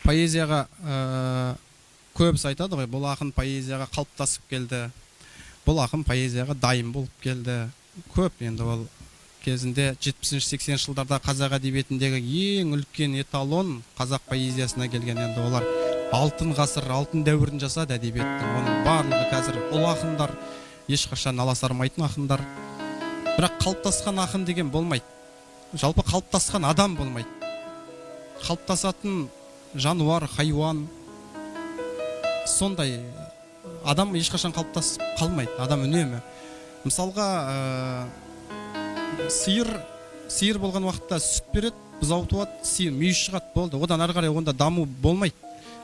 поэзияға көбісі айтады ғой, бұл ақын поэзияға қалыптасып келді, бұл ақын поэзияға дайын болып келді. Көп енді ол кезінде 70-80 жылдарда қазақ әдебиетіндегі ең үлкен эталон қазақ поэзиясына келген. Енді олар алтын ғасыр, алтын дәуірін жасады әдебиеттің. Оның барлығы қазір ұлы ақындар, ешқашан аласармайтын ақындар. Бірақ қалыптасқан ақын деген болмайды. Жалпы қалыптасқан адам болмайды. Қалыптасатын жануар, хайуан, сондай адам ешқашан қалыптасып қалмайды. Адам үнемі. Мысалға, сиыр болған уақытта сүт береді, бұзау туады, сиыр мүйіз шығады, болды. Одан ары қарай онда даму болмайды.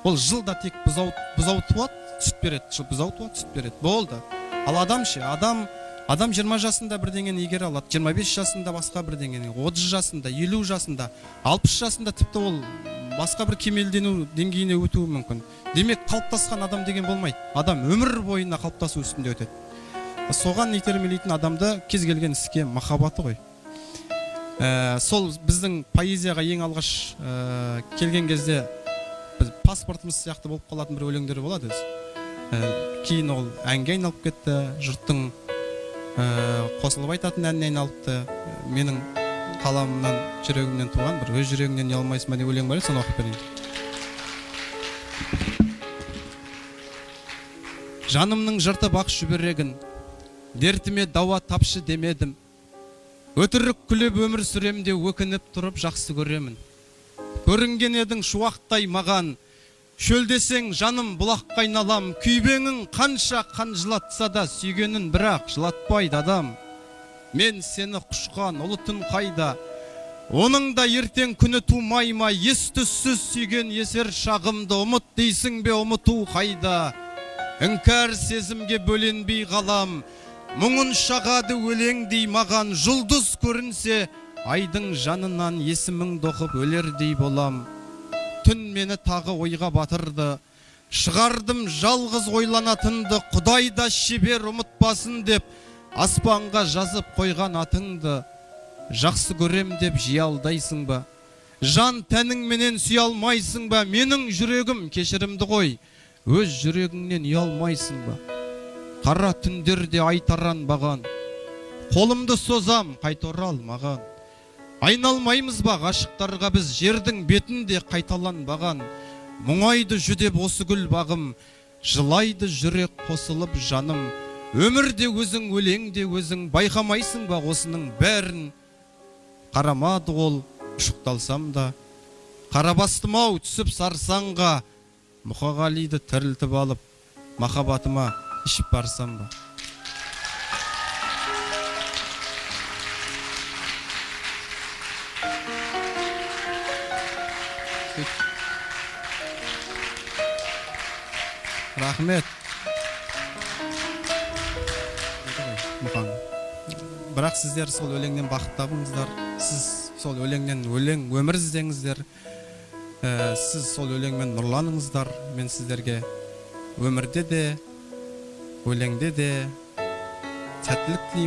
Ол жылда тек бұзау туады, сүт береді, бұзау туады, сүт береді, болды. Ал адам ше, адам 20 жасында бірдеңені игере алады, 25 жасында басқа бірдеңені, 30 жасында, 50 жасында, 60 жасында тіпті ол басқа бір кемелдену деңгейіне өтуі мүмкін. Демек, қалыптасқан адам деген болмайды. Адам өмір бойына қалыптасу үстінде өтеді. Соған итермелейтін адамды кез келген іске махаббаты ғой. Сол біздің поэзияға ең алғаш келген кезде паспортымыз сияқты болып қалатын бір өлеңдер болады. Кейін ол әнге айналып кетті, жұрттың қосылып айтатын әніне айналыпты. Менің қаламымнан, жүрегімнен туған бір өз жүрегіңнен ұялмайсың ба деп өлең бар еді, соны оқып берейін. Жанымның жыртып ақ жүбірегін, дертіме дауа тапшы демедім. Өтірік күліп өмір сүремде өкініп тұрып жақсы көремін. Көрінген едің шуақтай маған, шөлдесең жаным бұлаққа айналам. Күйбеңің қанша қан жылатса да сүйгенін бірақ жылатпайды адам. Мен сені құшқан ұлы түн қайда, оның да ертең күні тумай ма? Ес-түссіз сүйген есер шағымды ұмыт дейсің бе, ұмыту қайда? Үңкәр сезімге бөленбей қалам, мұңын шағады өлеңдей маған. Жұлдыз көрінсе айдың жанынан есіміңді оқып өлердей болам. Түн мені тағы ойға батырды, шығардым жалғыз ойланатынды. Құдай да шебер ұмытпасын деп аспанға жазып қойған атыңды. Жақсы көрем деп жиі алдайсың ба? Жан тәніңменен сүйе алмайсың ба? Менің жүрегім кешірімді қой, өз жүрегіңнен ұялмайсың ба? Қара түндерде айтаран баған, қолымды созам қайт орал маған. Айналмаймыз ба ғашықтарға біз, жердің бетінде қайталанбаған? Мұңайды жүдеп осы гүл бағым, жылайды жүрек қосылып жаным. Өмірде өзің, өлеңде өзің, байқамайсың ба осының бәрін? Қарамады ол ұшықталсам да, қарабастым-ау түсіп сарсаңға. Мұқағалиды тірілтіп алып, махаббатыма ішіп барсам ба? Рахмет. Бірақ сіздер сол өлеңнен бақыт табыңыздар. Сіз сол өлеңнен өмір іздеңіздер. Сіз сол өлеңмен нұрланыңыздар. Мен сіздерге өмірде де, өлеңде де сәттілік тілеймін.